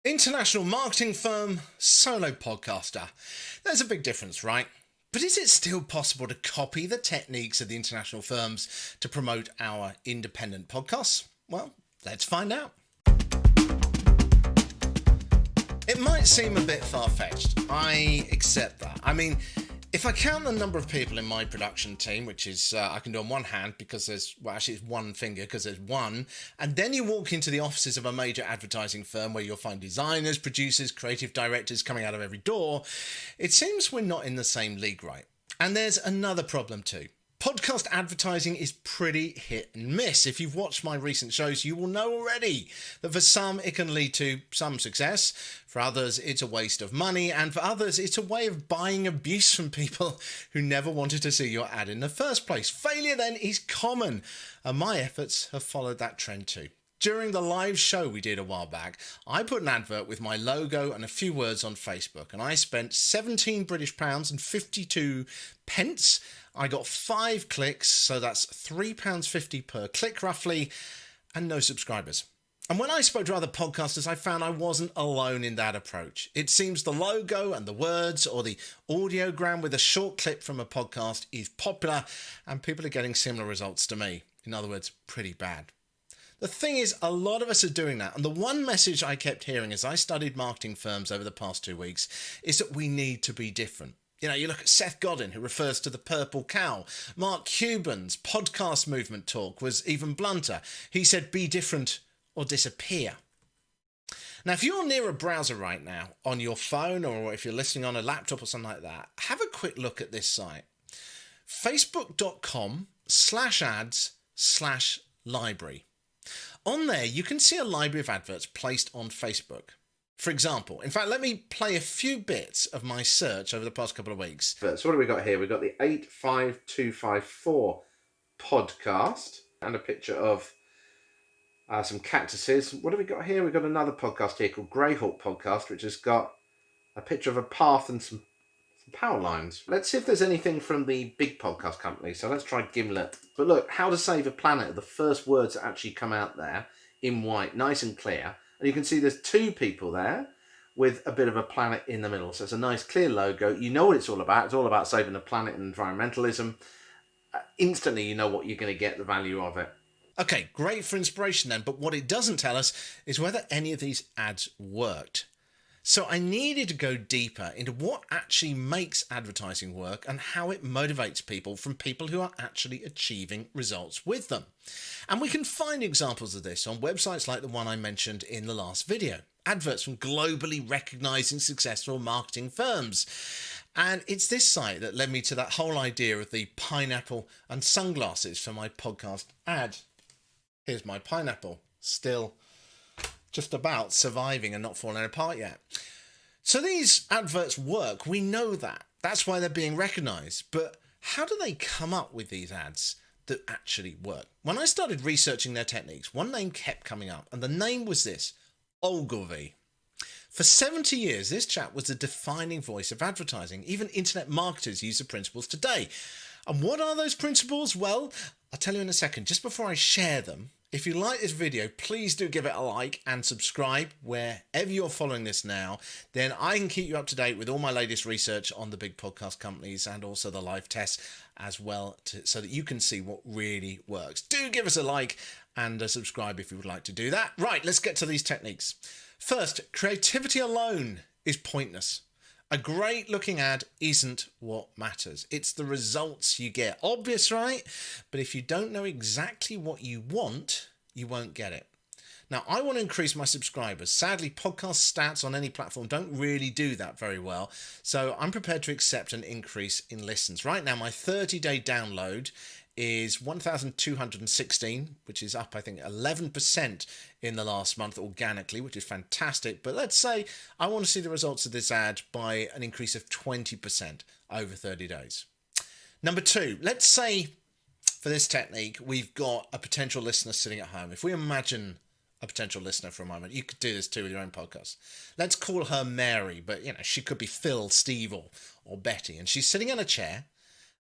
International marketing firm, solo podcaster. There's a big difference, right? But is it still possible to copy the techniques of the international firms to promote our independent podcasts? Well, let's find out. It might seem a bit far-fetched. I accept that. If I count the number of people in my production team, which is, I can do on one hand because it's one finger because there's one, and then you walk into the offices of a major advertising firm where you'll find designers, producers, creative directors coming out of every door, it seems we're not in the same league, right? And there's another problem too. Podcast advertising is pretty hit and miss. If you've watched my recent shows, you will know already that for some it can lead to some success, for others it's a waste of money, and for others it's a way of buying abuse from people who never wanted to see your ad in the first place. Failure then is common, and my efforts have followed that trend too. During the live show we did a while back, I put an advert with my logo and a few words on Facebook, and I spent £17 and 52 pence. I got 5 clicks, so that's £3.50 per click roughly, and no subscribers. And when I spoke to other podcasters, I found I wasn't alone in that approach. It seems the logo and the words or the audiogram with a short clip from a podcast is popular, and people are getting similar results to me. In other words, pretty bad. The thing is, a lot of us are doing that, and the one message I kept hearing as I studied marketing firms over the past 2 weeks is that we need to be different. You know, you look at Seth Godin, who refers to the purple cow. Mark Cuban's podcast movement talk was even blunter. He said, be different or disappear. Now, if you're near a browser right now on your phone, or if you're listening on a laptop or something like that, have a quick look at this site. Facebook.com/ads/library. On there, you can see a library of adverts placed on Facebook. For example, in fact, let me play a few bits of my search over the past couple of weeks. So what have we got here? We've got the 85254 podcast and a picture of some cactuses. What have we got here? We've got another podcast here called Greyhawk Podcast, which has got a picture of a path and some power lines. Let's see if there's anything from the big podcast company. So let's try Gimlet. But look, how to save a planet are the first words that actually come out there in white, nice and clear. And you can see there's 2 people there with a bit of a planet in the middle. So it's a nice clear logo. You know what it's all about. It's all about saving the planet and environmentalism. Instantly, you know what you're going to get, the value of it. Okay, great for inspiration then. But what it doesn't tell us is whether any of these ads worked. So I needed to go deeper into what actually makes advertising work and how it motivates people from people who are actually achieving results with them. And we can find examples of this on websites like the one I mentioned in the last video. Adverts from globally recognized and successful marketing firms. And it's this site that led me to that whole idea of the pineapple and sunglasses for my podcast ad. Here's my pineapple, still just about surviving and not falling apart yet. So these adverts work, we know that. That's why they're being recognised. But how do they come up with these ads that actually work? When I started researching their techniques, one name kept coming up, and the name was this, Ogilvy. For 70 years, this chap was the defining voice of advertising. Even internet marketers use the principles today. And what are those principles? Well, I'll tell you in a second. Just before I share them, if you like this video, please do give it a like and subscribe wherever you're following this now. Then I can keep you up to date with all my latest research on the big podcast companies and also the live tests as well, so that you can see what really works. Do give us a like and subscribe if you would like to do that. Right, let's get to these techniques. First, creativity alone is pointless. A great looking ad isn't what matters. It's the results you get. Obvious, right? But if you don't know exactly what you want, you won't get it. Now, I want to increase my subscribers. Sadly, podcast stats on any platform don't really do that very well. So I'm prepared to accept an increase in listens. Right now, my 30-day download is 1,216, which is up, I think, 11% in the last month organically, which is fantastic. But let's say I want to see the results of this ad by an increase of 20% over 30 days. Number 2, let's say for this technique, we've got a potential listener sitting at home. If we imagine a potential listener for a moment, you could do this too with your own podcast. Let's call her Mary, but she could be Phil, Steve, or Betty. And she's sitting in a chair,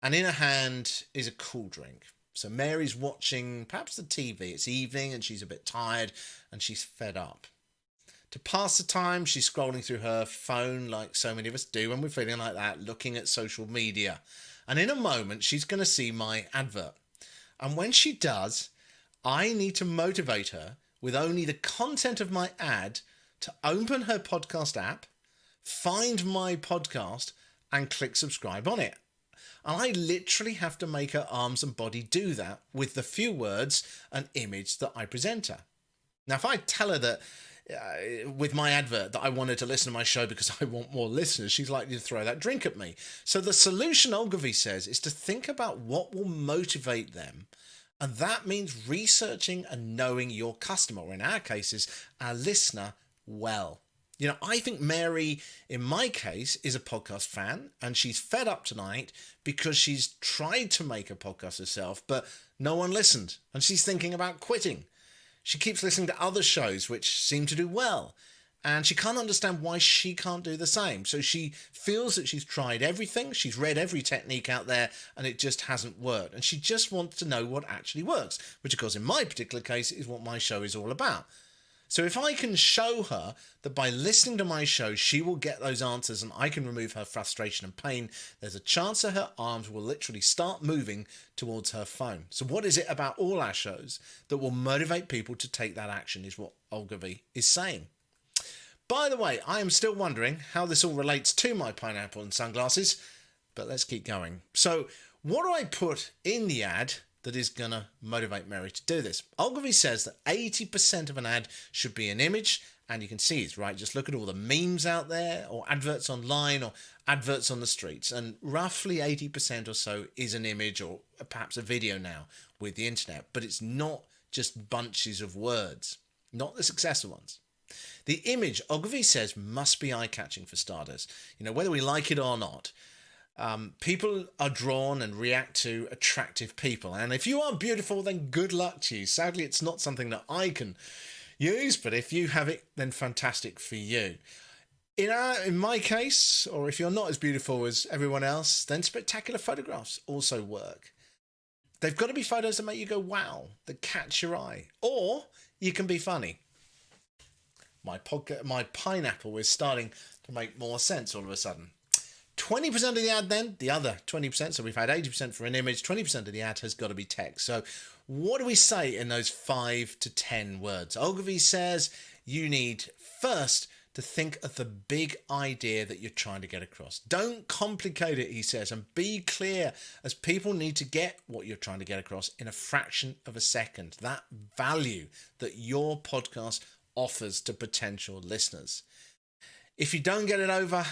and in her hand is a cool drink. So Mary's watching perhaps the TV. It's evening and she's a bit tired and she's fed up. To pass the time, she's scrolling through her phone like so many of us do when we're feeling like that, looking at social media. And in a moment, she's going to see my advert. And when she does, I need to motivate her with only the content of my ad to open her podcast app, find my podcast, and click subscribe on it. And I literally have to make her arms and body do that with the few words and image that I present her. Now, if I tell her that with my advert that I wanted to listen to my show because I want more listeners, she's likely to throw that drink at me. So the solution, Ogilvy says, is to think about what will motivate them. And that means researching and knowing your customer, or in our cases, our listener, well. You know, I think Mary, in my case, is a podcast fan, and she's fed up tonight because she's tried to make a podcast herself, but no one listened, and she's thinking about quitting. She keeps listening to other shows which seem to do well, and she can't understand why she can't do the same. So she feels that she's tried everything, she's read every technique out there, and it just hasn't worked. And she just wants to know what actually works, which of course in my particular case is what my show is all about. So if I can show her that by listening to my show, she will get those answers and I can remove her frustration and pain, there's a chance that her arms will literally start moving towards her phone. So what is it about all our shows that will motivate people to take that action is what Ogilvy is saying. By the way, I am still wondering how this all relates to my pineapple and sunglasses, but let's keep going. So what do I put in the ad that is going to motivate Mary to do this? Ogilvy says that 80% of an ad should be an image, and you can see it's right. Just look at all the memes out there, or adverts online, or adverts on the streets, and roughly 80% or so is an image, or perhaps a video now with the internet, but it's not just bunches of words, not the successful ones. The image, Ogilvy says, must be eye-catching for starters. You know, whether we like it or not, people are drawn and react to attractive people. And if you are beautiful, then good luck to you. Sadly, it's not something that I can use, but if you have it, then fantastic for you. In my case, or if you're not as beautiful as everyone else, then spectacular photographs also work. They've got to be photos that make you go, wow, that catch your eye. Or you can be funny. My pineapple is starting to make more sense all of a sudden. 20% of the ad then, the other 20%, so we've had 80% for an image, 20% of the ad has got to be text. So what do we say in those 5 to 10 words? Ogilvy says you need first to think of the big idea that you're trying to get across. Don't complicate it, he says, and be clear, as people need to get what you're trying to get across in a fraction of a second. That value that your podcast offers to potential listeners. If you don't get it over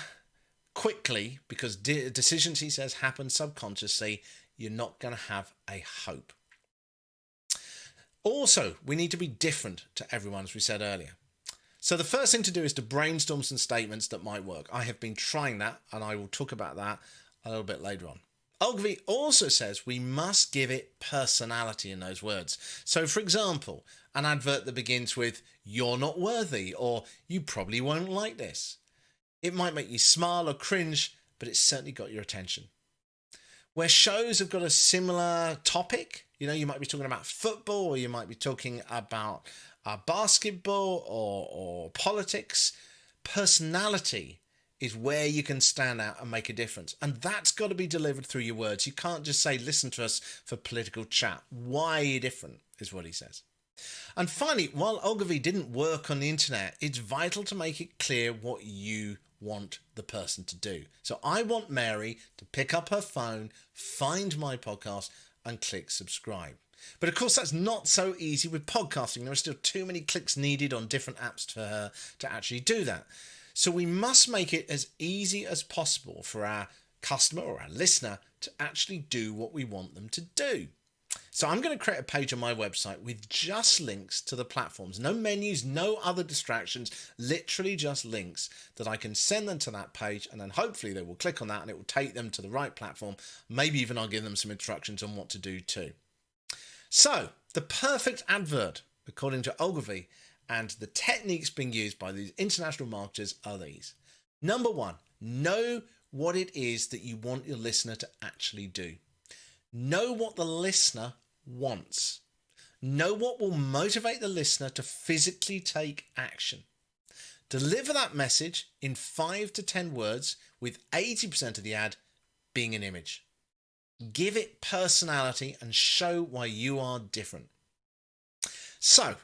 quickly, because decisions, he says, happen subconsciously, you're not going to have a hope. Also, we need to be different to everyone, as we said earlier. So the first thing to do is to brainstorm some statements that might work. I have been trying that, and I will talk about that a little bit later on. Ogilvy also says we must give it personality in those words. So, for example, an advert that begins with, "You're not worthy," or "You probably won't like this." It might make you smile or cringe, but it's certainly got your attention. Where shows have got a similar topic, you know, you might be talking about football, or you might be talking about basketball or politics. Personality is where you can stand out and make a difference. And that's got to be delivered through your words. You can't just say, listen to us for political chat. Why are you different, is what he says. And finally, while Ogilvy didn't work on the internet, it's vital to make it clear what you want the person to do. So I want Mary to pick up her phone, find my podcast, and click subscribe. But of course, that's not so easy with podcasting. There are still too many clicks needed on different apps for her to actually do that. So we must make it as easy as possible for our customer or our listener to actually do what we want them to do. So I'm going to create a page on my website with just links to the platforms. No menus, no other distractions, literally just links that I can send them to that page, and then hopefully they will click on that and it will take them to the right platform. Maybe even I'll give them some instructions on what to do too. So the perfect advert, according to Ogilvy, and the techniques being used by these international marketers are these. Number one, know what it is that you want your listener to actually do. Know what the listener wants. Know what will motivate the listener to physically take action. Deliver that message in 5 to 10 words with 80% of the ad being an image. Give it personality and show why you are different. So,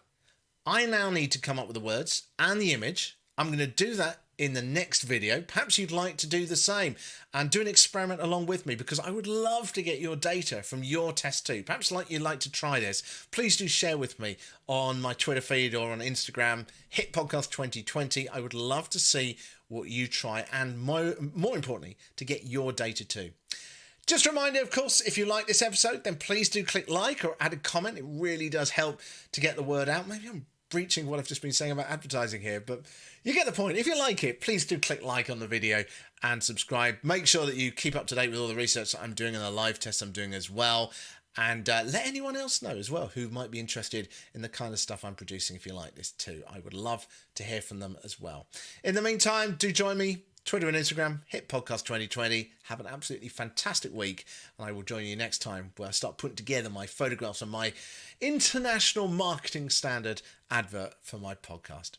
I now need to come up with the words and the image. I'm going to do that in the next video. Perhaps you'd like to do the same and do an experiment along with me, because I would love to get your data from your test too. Perhaps you'd like to try this. Please do share with me on my Twitter feed or on Instagram, Hit Podcast 2020. I would love to see what you try, and more importantly, to get your data too. Just a reminder, of course, if you like this episode, then please do click like or add a comment. It really does help to get the word out. Maybe I'm breaching what I've just been saying about advertising here, but you get the point. If you like it, please do click like on the video and subscribe. Make sure that you keep up to date with all the research that I'm doing and the live tests I'm doing as well. And let anyone else know as well who might be interested in the kind of stuff I'm producing if you like this too. I would love to hear from them as well. In the meantime, do join me, Twitter and Instagram, Hit Podcast 2020. Have an absolutely fantastic week, and I will join you next time where I start putting together my photographs and my international marketing standard advert for my podcast.